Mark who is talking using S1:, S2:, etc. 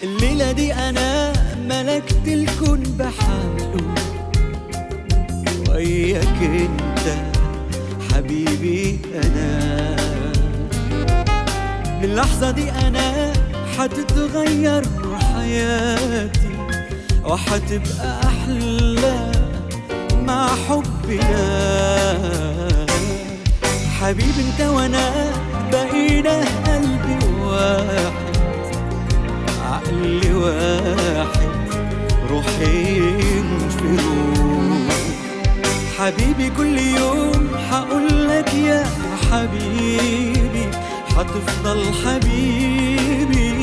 S1: الليلة دي أنا ملكت الكون بحاله، وياك انت حبيبي أنا. من اللحظة دي أنا حتتغير حياتي، وحتبقى أحلى مع حبنا. حبيبي انت وانا بقينا قلبي واحد، عقل واحد، روحين في روح. حبيبي كل يوم حقولك يا حبيبي، حتفضل حبيبي